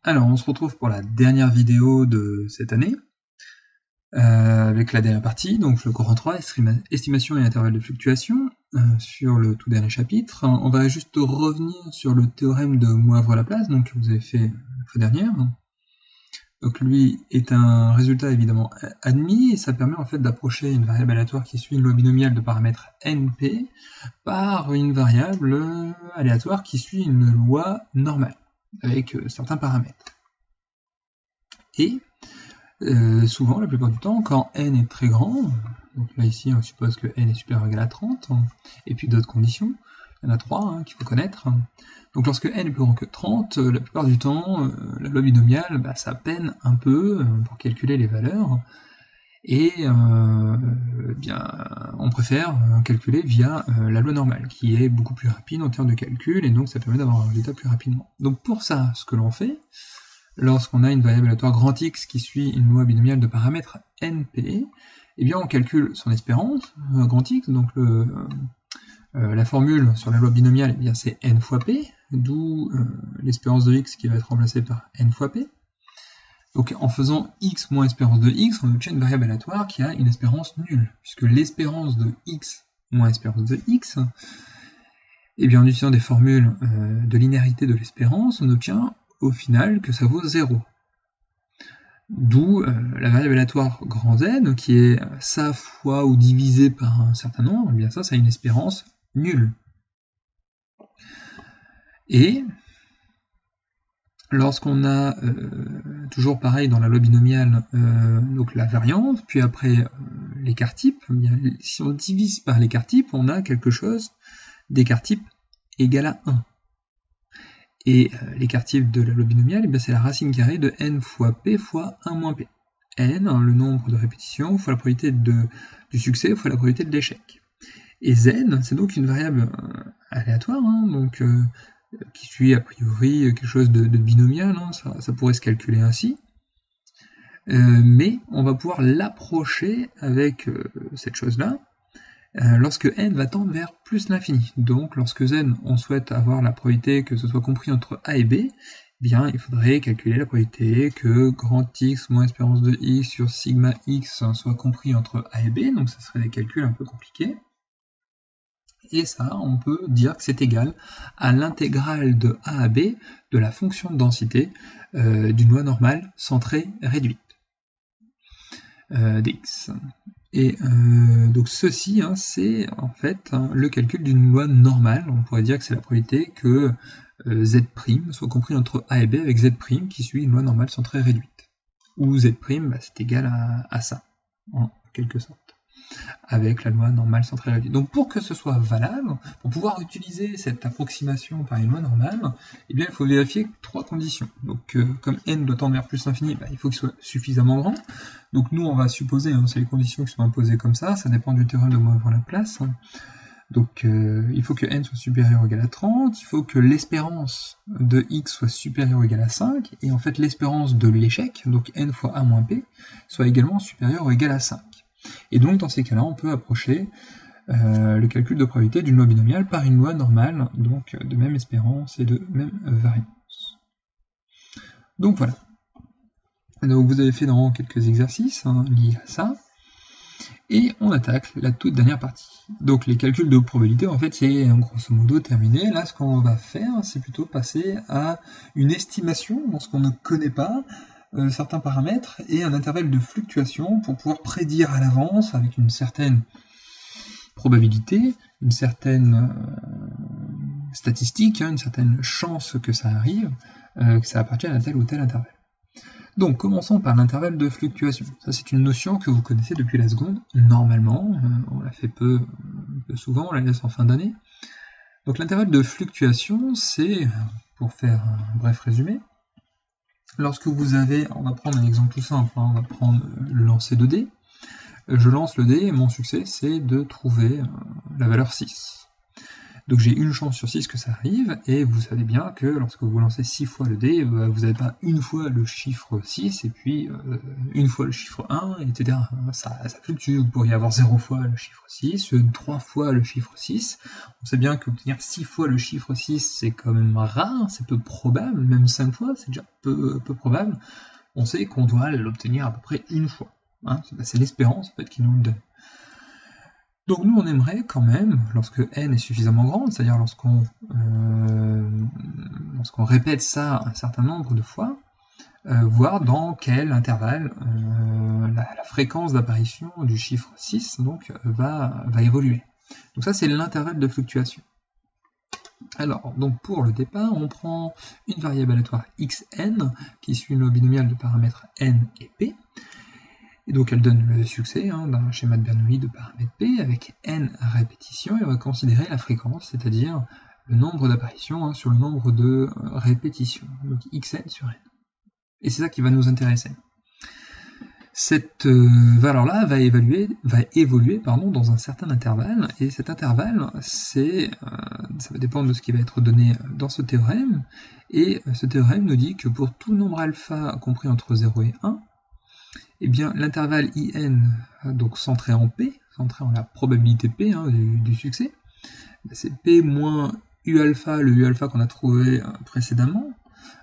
Alors, on se retrouve pour la dernière vidéo de cette année, avec la dernière partie, donc le courant 3, estimation et intervalle de fluctuation, sur le tout dernier chapitre. On va juste revenir sur le théorème de Moivre-Laplace, donc que vous avez fait la fois dernière. Donc lui est un résultat évidemment admis, et ça permet en fait d'approcher une variable aléatoire qui suit une loi binomiale de paramètres NP par une variable aléatoire qui suit une loi normale, avec certains paramètres. Et souvent, la plupart du temps, quand n est très grand, donc là ici on suppose que n est supérieur ou égal à 30, et puis d'autres conditions, il y en a 3 qu'il faut connaître. Donc lorsque n est plus grand que 30, la plupart du temps, la loi binomiale, ça peine un peu pour calculer les valeurs, et on préfère calculer via la loi normale, qui est beaucoup plus rapide en termes de calcul, et donc ça permet d'avoir un résultat plus rapidement. Donc pour ça, ce que l'on fait, lorsqu'on a une variable aléatoire grand X qui suit une loi binomiale de paramètres NP, eh bien on calcule son espérance, grand X, donc la formule sur la loi binomiale, eh bien c'est n fois p, d'où l'espérance de x qui va être remplacée par n fois p. Donc en faisant x moins espérance de x, on obtient une variable aléatoire qui a une espérance nulle, puisque l'espérance de x moins espérance de x, eh bien en utilisant des formules de linéarité de l'espérance, on obtient au final que ça vaut 0. D'où la variable aléatoire grand Z, qui est ça fois ou divisé par un certain nombre, eh bien ça a une espérance nulle. Et lorsqu'on a, toujours pareil dans la loi binomiale, donc la variance, puis après l'écart type, eh bien, si on divise par l'écart type, on a quelque chose d'écart type égal à 1. Et l'écart type de la loi binomiale, c'est la racine carrée de n fois p fois 1 moins p. N, le nombre de répétitions, fois la probabilité du succès, fois la probabilité de l'échec. Et z, c'est donc une variable aléatoire, donc, qui suit a priori quelque chose de binomial, ça pourrait se calculer ainsi. Mais on va pouvoir l'approcher avec cette chose-là, lorsque n va tendre vers plus l'infini. Donc lorsque z, on souhaite avoir la probabilité que ce soit compris entre a et b, eh bien il faudrait calculer la probabilité que grand x moins espérance de x sur sigma x soit compris entre a et b, donc ça serait des calculs un peu compliqués. Et ça, on peut dire que c'est égal à l'intégrale de a à b de la fonction de densité d'une loi normale centrée réduite dx. Et donc ceci, c'est en fait le calcul d'une loi normale. On pourrait dire que c'est la probabilité que z' soit compris entre a et b avec z' qui suit une loi normale centrée réduite. Où z', c'est égal à ça, en quelque sorte, avec la loi normale centrée réduite. Donc pour que ce soit valable, pour pouvoir utiliser cette approximation par une loi normale, eh bien, il faut vérifier 3 conditions. Donc comme n doit tendre vers plus l'infini, il faut qu'il soit suffisamment grand. Donc nous on va supposer, c'est les conditions qui sont imposées comme ça dépend du théorème de Moivre-Laplace. Donc il faut que n soit supérieur ou égal à 30, il faut que l'espérance de x soit supérieure ou égale à 5, et en fait l'espérance de l'échec, donc n fois a moins p, soit également supérieure ou égale à 5. Et donc dans ces cas-là, on peut approcher le calcul de probabilité d'une loi binomiale par une loi normale, donc de même espérance et de même variance. Donc voilà. Donc vous avez fait dans quelques exercices liés à ça, et on attaque la toute dernière partie. Donc les calculs de probabilité, en fait, c'est grosso modo terminé. Là, ce qu'on va faire, c'est plutôt passer à une estimation lorsqu'on ne connaît pas certains paramètres et un intervalle de fluctuation pour pouvoir prédire à l'avance avec une certaine probabilité, une certaine statistique, une certaine chance que ça arrive, que ça appartienne à tel ou tel intervalle. Donc commençons par l'intervalle de fluctuation. Ça c'est une notion que vous connaissez depuis la seconde, normalement, on la fait peu souvent, on la laisse en fin d'année. Donc l'intervalle de fluctuation, c'est, pour faire un bref résumé, lorsque vous avez, on va prendre un exemple tout simple, on va prendre le lancer de dés, je lance le dé et mon succès c'est de trouver la valeur 6. Donc j'ai une chance sur 6 que ça arrive, et vous savez bien que lorsque vous lancez 6 fois le dé, vous n'avez pas une fois le chiffre 6, et puis une fois le chiffre 1, etc. Ça fluctue, vous pourriez avoir 0 fois le chiffre 6, 3 fois le chiffre 6. On sait bien qu'obtenir 6 fois le chiffre 6, c'est quand même rare, c'est peu probable, même 5 fois, c'est déjà peu probable. On sait qu'on doit l'obtenir à peu près une fois. Hein, c'est l'espérance en fait, qui nous le donne. Donc nous on aimerait quand même, lorsque n est suffisamment grande, c'est-à-dire lorsqu'on répète ça un certain nombre de fois, voir dans quel intervalle la fréquence d'apparition du chiffre 6 donc, va évoluer. Donc ça c'est l'intervalle de fluctuation. Alors, donc pour le départ, on prend une variable aléatoire xn qui suit le binomial de paramètres n et p. Et donc elle donne le succès d'un schéma de Bernoulli de paramètres p avec n répétitions, et on va considérer la fréquence, c'est-à-dire le nombre d'apparitions sur le nombre de répétitions, donc xn sur n. Et c'est ça qui va nous intéresser. Cette valeur-là va évoluer dans un certain intervalle, et cet intervalle, ça va dépendre de ce qui va être donné dans ce théorème, et ce théorème nous dit que pour tout nombre alpha compris entre 0 et 1, eh bien l'intervalle in, donc centré en p, centré en la probabilité p du succès, c'est p moins u alpha, le u alpha qu'on a trouvé précédemment,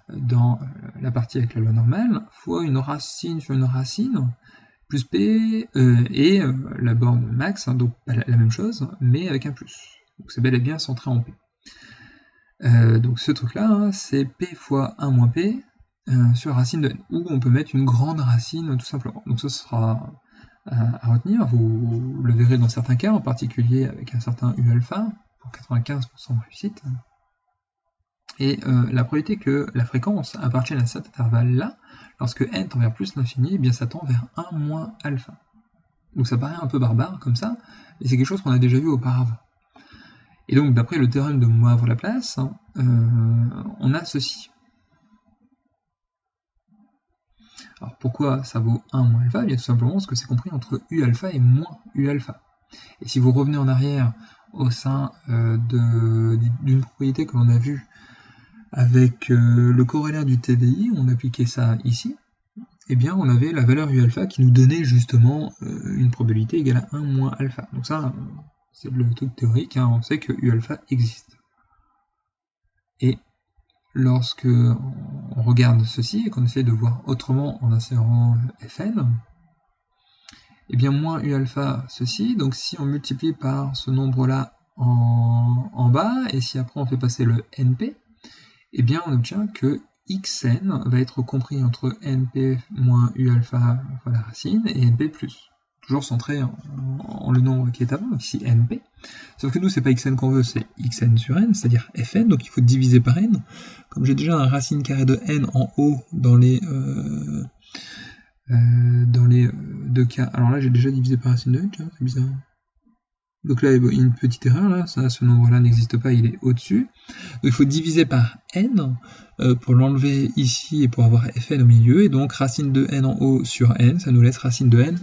dans la partie avec la loi normale, fois une racine sur une racine, plus p, et la borne max, donc la même chose, mais avec un plus. Donc c'est bel et bien centré en p. Donc ce truc-là, c'est p fois 1 moins p sur racine de n, où on peut mettre une grande racine tout simplement. Donc ça sera à retenir, vous le verrez dans certains cas, en particulier avec un certain u alpha, pour 95% de réussite. Et la probabilité que la fréquence appartienne à cet intervalle-là, lorsque n tend vers plus l'infini, eh bien ça tend vers 1 moins alpha. Donc ça paraît un peu barbare comme ça, mais c'est quelque chose qu'on a déjà vu auparavant. Et donc d'après le théorème de Moivre-Laplace, on a ceci. Alors pourquoi ça vaut 1 moins alpha? Bien tout simplement parce que c'est compris entre u alpha et moins u alpha. Et si vous revenez en arrière au sein d'une propriété que l'on a vue avec le corollaire du TDI, on appliquait ça ici, eh bien on avait la valeur u alpha qui nous donnait justement une probabilité égale à 1 moins alpha. Donc ça, c'est le truc théorique, on sait que u alpha existe. Et lorsque on regarde ceci et qu'on essaie de voir autrement en insérant fn, eh bien moins u alpha ceci, donc si on multiplie par ce nombre-là en bas, et si après on fait passer le np, eh bien on obtient que xn va être compris entre np moins u alpha fois la racine et np plus. Toujours centré en le nombre qui est avant, ici np. Sauf que nous, c'est pas xn qu'on veut, c'est xn sur n, c'est-à-dire fn, donc il faut diviser par n. Comme j'ai déjà un racine carrée de n en haut dans les deux cas. Alors là, j'ai déjà divisé par racine de n, c'est bizarre. Donc là, il y a une petite erreur, là, ce nombre-là n'existe pas, il est au-dessus. Donc il faut diviser par n pour l'enlever ici et pour avoir fn au milieu. Et donc racine de n en haut sur n, ça nous laisse racine de n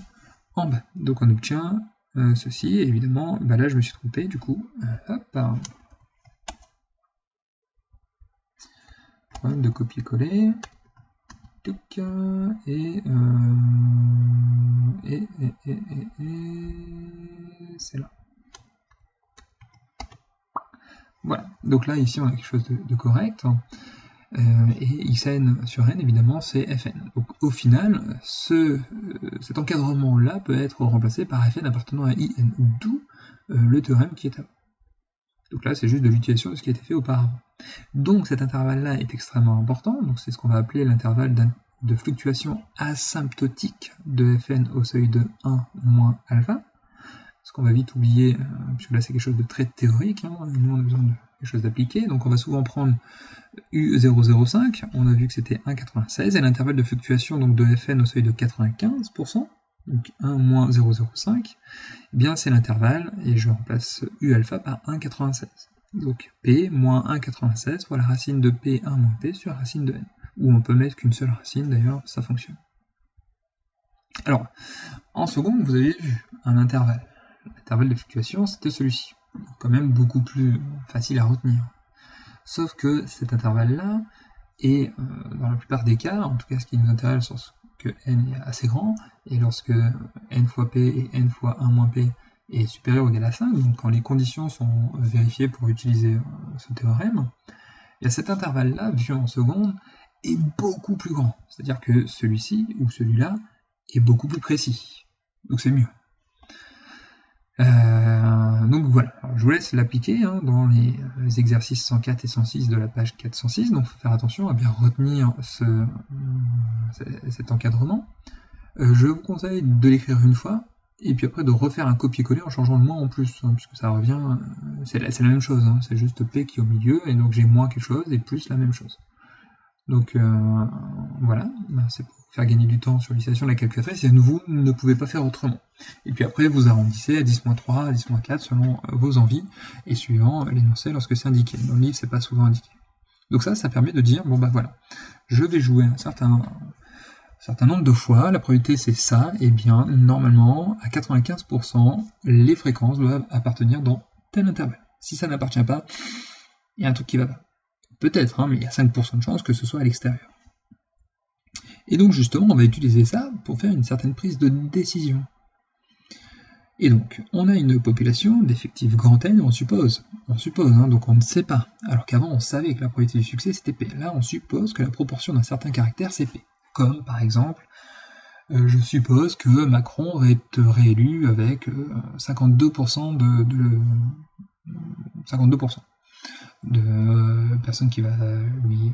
en bas. Donc on obtient ceci, et évidemment, là je me suis trompé, du coup, hop, problème de copier-coller, et c'est là. Voilà, donc là ici on a quelque chose de correct, et xn sur n évidemment c'est fn. Donc au final, cet encadrement-là peut être remplacé par fn appartenant à in, d'où le théorème qui est avant. Donc là c'est juste de l'utilisation de ce qui a été fait auparavant. Donc cet intervalle-là est extrêmement important, donc c'est ce qu'on va appeler l'intervalle de fluctuation asymptotique de fn au seuil de 1 moins alpha. Ce qu'on va vite oublier, puisque là c'est quelque chose de très théorique, nous on a besoin de quelque chose d'appliqué, donc on va souvent prendre U005, on a vu que c'était 1,96, et l'intervalle de fluctuation donc, de Fn au seuil de 95%, donc 1 moins 0,05, eh bien c'est l'intervalle, et je remplace U alpha par 1,96. Donc P moins 1,96 fois la racine de P1 moins P sur la racine de N, où on peut mettre qu'une seule racine, d'ailleurs ça fonctionne. Alors, en seconde, vous avez vu un intervalle. L'intervalle de fluctuation, c'était celui-ci. quand même beaucoup plus facile à retenir. Sauf que cet intervalle-là est, dans la plupart des cas, en tout cas ce qui nous intéresse lorsque n est assez grand, et lorsque n fois p et n fois 1 moins p est supérieur ou égal à 5, donc quand les conditions sont vérifiées pour utiliser ce théorème, et cet intervalle-là, vu en secondes, est beaucoup plus grand. C'est-à-dire que celui-ci ou celui-là est beaucoup plus précis. Donc c'est mieux. Donc voilà, alors, je vous laisse l'appliquer dans les exercices 104 et 106 de la page 406, donc il faut faire attention à bien retenir cet encadrement. Je vous conseille de l'écrire une fois, et puis après de refaire un copier-coller en changeant le moins en plus, puisque ça revient, c'est la même chose, c'est juste P qui est au milieu, et donc j'ai moins quelque chose, et plus la même chose. Donc voilà, c'est pour faire gagner du temps sur l'utilisation de la calculatrice, et vous ne pouvez pas faire autrement. Et puis après, vous arrondissez à 10-3, à 10-4, selon vos envies, et suivant l'énoncé lorsque c'est indiqué. Dans le livre, c'est pas souvent indiqué. Donc ça permet de dire, bon bah voilà, je vais jouer un certain nombre de fois, la probabilité c'est ça, et bien normalement, à 95%, les fréquences doivent appartenir dans tel intervalle. Si ça n'appartient pas, il y a un truc qui va pas. Peut-être, mais il y a 5% de chance que ce soit à l'extérieur. Et donc justement, on va utiliser ça pour faire une certaine prise de décision. Et donc, on a une population d'effectifs grand N, on suppose, donc on ne sait pas. Alors qu'avant, on savait que la probabilité du succès c'était P. Là, on suppose que la proportion d'un certain caractère c'est P. Comme par exemple, je suppose que Macron va être réélu avec 52% de personnes qui va lui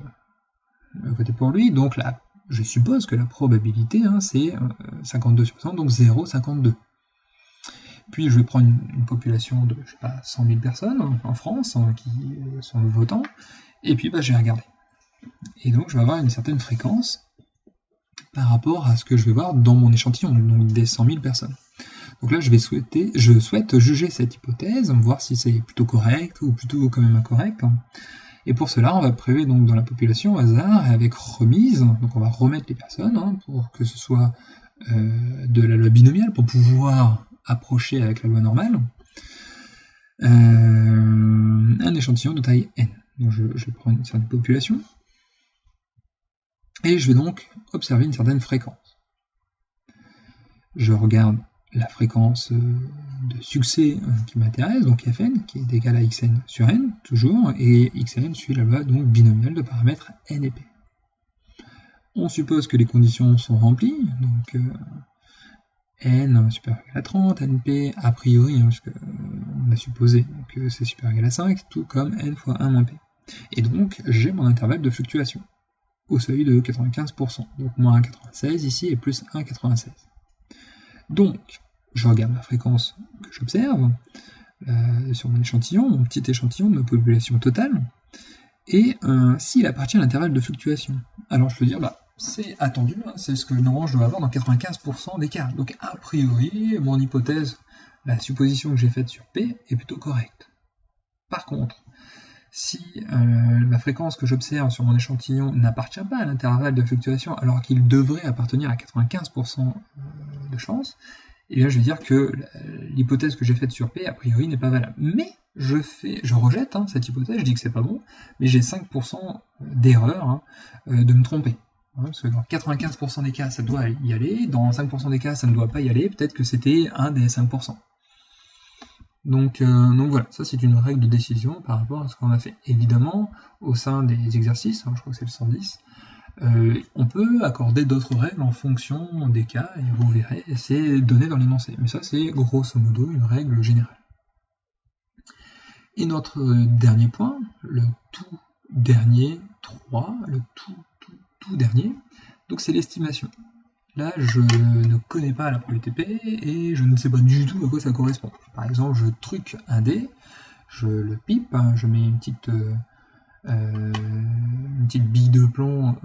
voter pour lui, donc là, je suppose que la probabilité c'est 52 sur 100, donc 0,52. Puis je vais prendre une population de, 100 000 personnes en France qui sont votants, et puis je vais regarder. Et donc je vais avoir une certaine fréquence par rapport à ce que je vais voir dans mon échantillon, donc des 100 000 personnes. Donc là, je souhaite juger cette hypothèse, voir si c'est plutôt correct ou plutôt quand même incorrect. Et pour cela, on va prélever donc dans la population au hasard et avec remise. Donc on va remettre les personnes pour que ce soit de la loi binomiale pour pouvoir approcher avec la loi normale. Un échantillon de taille n. Donc je vais prendre une certaine population et je vais donc observer une certaine fréquence. Je regarde la fréquence de succès qui m'intéresse, donc Fn, qui est égal à Xn sur n, toujours, et Xn suit la loi donc binomiale de paramètres n et p. On suppose que les conditions sont remplies, donc n supérieur à 30, np a priori, parce qu'on a supposé que c'est supérieur à égal à 5, tout comme n fois 1 moins p. Et donc j'ai mon intervalle de fluctuation, au seuil de 95%, donc moins 1,96 ici et plus 1,96. Donc, je regarde la fréquence que j'observe sur mon échantillon, mon petit échantillon de ma population totale, et s'il appartient à l'intervalle de fluctuation. Alors je peux dire, c'est attendu, c'est ce que normalement je dois avoir dans 95% des cas. Donc a priori, mon hypothèse, la supposition que j'ai faite sur P est plutôt correcte. Par contre, si la fréquence que j'observe sur mon échantillon n'appartient pas à l'intervalle de fluctuation, alors qu'il devrait appartenir à 95% de chance, et bien je vais dire que l'hypothèse que j'ai faite sur P, a priori, n'est pas valable. Mais je rejette cette hypothèse, je dis que c'est pas bon, mais j'ai 5% d'erreur de me tromper. Parce que dans 95% des cas, ça doit y aller, dans 5% des cas, ça ne doit pas y aller, peut-être que c'était un des 5%. Donc voilà, ça c'est une règle de décision par rapport à ce qu'on a fait. Évidemment, au sein des exercices, je crois que c'est le 110, on peut accorder d'autres règles en fonction des cas, et vous verrez, c'est donné dans l'énoncé. Mais ça c'est grosso modo une règle générale. Et notre dernier point, le tout dernier 3, le tout dernier, donc c'est l'estimation. Là, je ne connais pas la probabilité P et je ne sais pas du tout à quoi ça correspond. Par exemple, je truque un dé, je le pipe, je mets une petite bille de plomb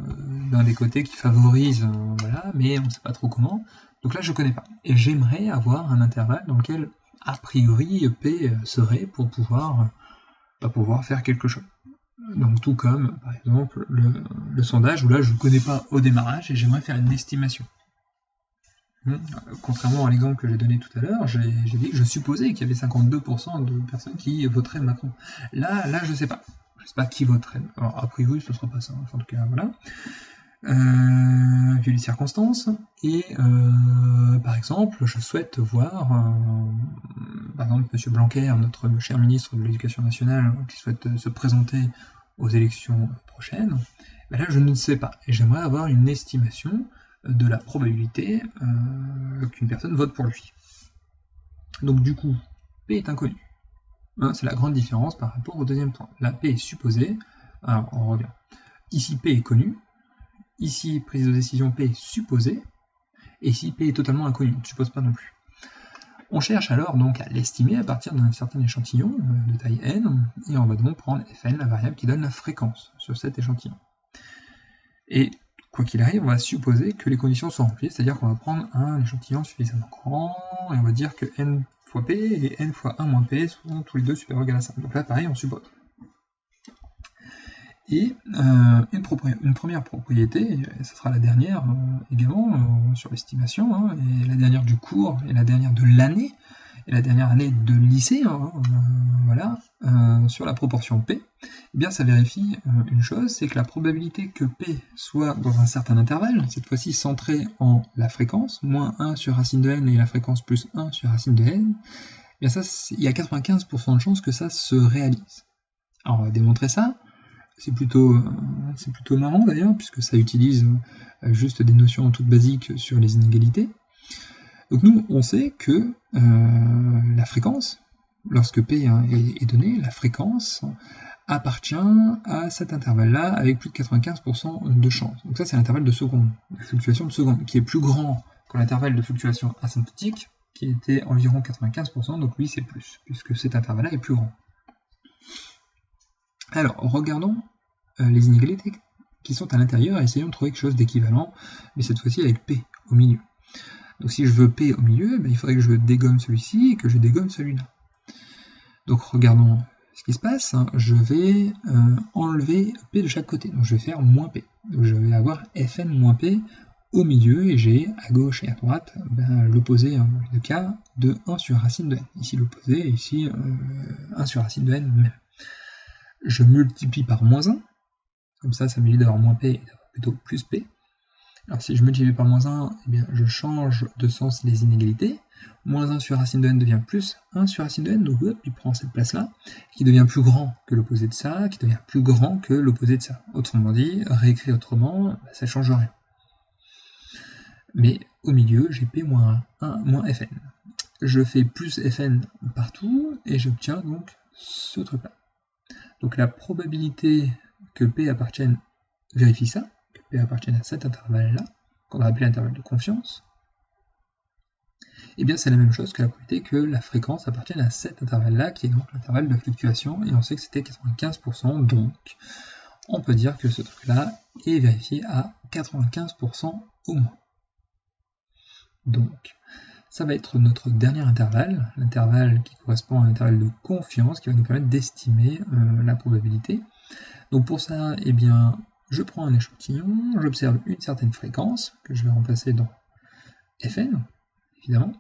d'un des côtés qui favorise, voilà, mais on ne sait pas trop comment. Donc là, je ne connais pas. Et j'aimerais avoir un intervalle dans lequel, a priori, P serait pour pouvoir faire quelque chose. Donc tout comme, par exemple, le sondage, où là, je ne connais pas au démarrage et j'aimerais faire une estimation. Contrairement à l'exemple que j'ai donné tout à l'heure, j'ai dit que je supposais qu'il y avait 52% de personnes qui voteraient Macron. Là, je sais pas. Je sais pas qui voterait. Alors, a priori, ce sera pas ça. Enfin, en tout cas, voilà. Vu les circonstances. Et par exemple, je souhaite voir, par exemple, M. Blanquer, notre cher ministre de l'Éducation nationale, qui souhaite se présenter aux élections prochaines. Ben là, je ne sais pas. Et j'aimerais avoir une estimation de la probabilité qu'une personne vote pour lui. Donc du coup, P est inconnu. Hein, c'est la grande différence par rapport au deuxième point. Là, P est supposé. Alors, on revient. Ici, P est connu. Ici, prise de décision P est supposée. Et ici, P est totalement inconnu. On ne suppose pas non plus. On cherche alors donc à l'estimer à partir d'un certain échantillon de taille n. Et on va donc prendre Fn, la variable qui donne la fréquence sur cet échantillon. Et quoi qu'il arrive, on va supposer que les conditions sont remplies, c'est-à-dire qu'on va prendre un échantillon suffisamment grand, et on va dire que n fois p et n fois 1 moins p sont tous les deux supérieurs ou égal à 5. Donc là, pareil, on suppose. Et une première propriété, et ce sera la dernière également sur l'estimation, hein, et la dernière du cours, et la dernière de l'année, et la dernière année de lycée, voilà, sur la proportion P, eh bien ça vérifie une chose, c'est que la probabilité que P soit dans un certain intervalle, cette fois-ci centré en la fréquence, moins 1 sur racine de n et la fréquence plus 1 sur racine de n, eh bien ça, il y a 95% de chances que ça se réalise. Alors on va démontrer ça. C'est plutôt marrant d'ailleurs, puisque ça utilise juste des notions toutes basiques sur les inégalités. Donc nous, on sait que la fréquence, lorsque P est donné, la fréquence appartient à cet intervalle-là avec plus de 95% de chance. Donc ça, c'est l'intervalle de seconde, la fluctuation de seconde, qui est plus grand que l'intervalle de fluctuation asymptotique, qui était environ 95%, donc lui, c'est plus, puisque cet intervalle-là est plus grand. Alors, regardons les inégalités qui sont à l'intérieur et essayons de trouver quelque chose d'équivalent, mais cette fois-ci avec P au milieu. Donc si je veux P au milieu, il faudrait que je dégomme celui-ci et que je dégomme celui-là. Donc regardons ce qui se passe. Je vais enlever P de chaque côté. Donc je vais faire moins P. Donc je vais avoir Fn moins P au milieu et j'ai à gauche et à droite l'opposé dans les deux cas de 1 sur racine de n. Ici l'opposé et ici 1 sur racine de n même. Je multiplie par moins 1. Comme ça m'évite d'avoir moins P et d'avoir plutôt plus P. Alors si je multiplie par moins 1, eh bien, je change de sens les inégalités. Moins 1 sur racine de n devient plus 1 sur racine de n, donc hop, il prend cette place-là, qui devient plus grand que l'opposé de ça, qui devient plus grand que l'opposé de ça. Autrement dit, réécrit autrement, ça ne change rien. Mais au milieu, j'ai P moins 1 moins Fn. Je fais plus Fn partout, et j'obtiens donc ce truc-là. Donc la probabilité que P appartienne, vérifie ça, que P appartienne à cet intervalle-là, qu'on va appeler l'intervalle de confiance, et bien c'est la même chose que la probabilité que la fréquence appartienne à cet intervalle-là, qui est donc l'intervalle de fluctuation, et on sait que c'était 95%, donc on peut dire que ce truc-là est vérifié à 95% au moins. Donc, ça va être notre dernier intervalle, l'intervalle qui correspond à l'intervalle de confiance, qui va nous permettre d'estimer la probabilité. Donc pour ça, eh bien, je prends un échantillon, j'observe une certaine fréquence, que je vais remplacer dans Fn, évidemment,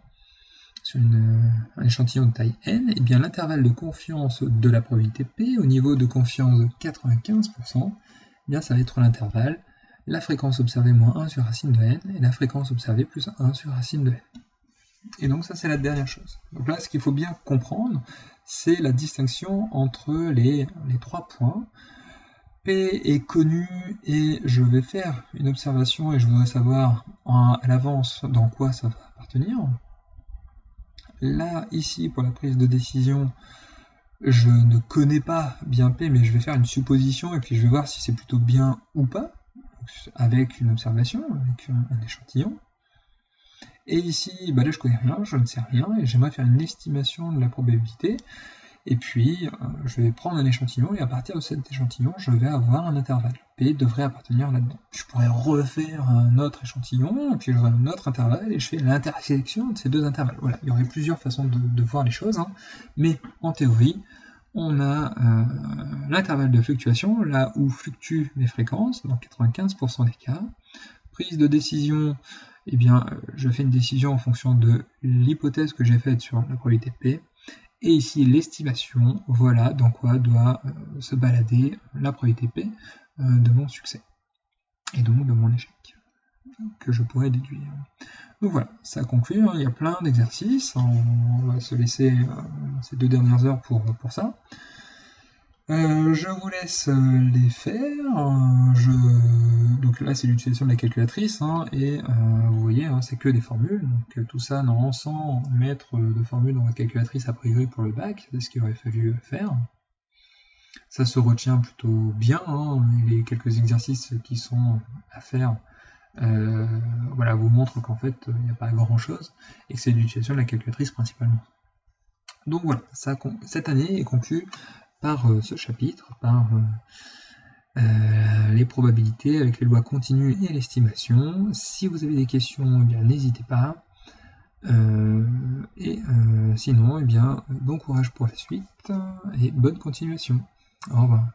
sur un échantillon de taille n, et bien l'intervalle de confiance de la probabilité P, au niveau de confiance de 95%, eh bien ça va être l'intervalle, la fréquence observée moins 1 sur racine de n, et la fréquence observée plus 1 sur racine de n. Et donc ça c'est la dernière chose. Donc là ce qu'il faut bien comprendre, c'est la distinction entre les trois points. P est connu et je vais faire une observation et je voudrais savoir à l'avance dans quoi ça va appartenir. Là, ici, pour la prise de décision, je ne connais pas bien P, mais je vais faire une supposition et puis je vais voir si c'est plutôt bien ou pas, avec une observation, avec un échantillon. Et ici, là je connais rien, je ne sais rien, et j'aimerais faire une estimation de la probabilité. Et puis, je vais prendre un échantillon, et à partir de cet échantillon, je vais avoir un intervalle. P devrait appartenir là-dedans. Je pourrais refaire un autre échantillon, et puis j'aurai un autre intervalle, et je fais l'intersection de ces deux intervalles. Voilà, il y aurait plusieurs façons de voir les choses, mais en théorie, on a l'intervalle de fluctuation, là où fluctuent mes fréquences, dans 95% des cas. Prise de décision, eh bien, je fais une décision en fonction de l'hypothèse que j'ai faite sur la probabilité P. Et ici, l'estimation, voilà dans quoi doit se balader la probabilité P de mon succès. Et donc de mon échec, que je pourrais déduire. Donc voilà, ça conclut, hein. Il y a plein d'exercices, on va se laisser ces 2 dernières heures pour ça. Je vous laisse les faire. Donc là, c'est l'utilisation de la calculatrice, hein, et vous voyez, hein, c'est que des formules. Donc tout ça, non, sans mettre de formules dans la calculatrice a priori pour le bac, c'est ce qu'il aurait fallu faire. Ça se retient plutôt bien, hein, les quelques exercices qui sont à faire. Voilà, vous montrent qu'en fait, il n'y a pas grand-chose, et que c'est l'utilisation de la calculatrice principalement. Donc voilà, cette année est conclue par ce chapitre, par les probabilités avec les lois continues et l'estimation. Si vous avez des questions, eh bien n'hésitez pas. Sinon, eh bien, bon courage pour la suite et bonne continuation. Au revoir.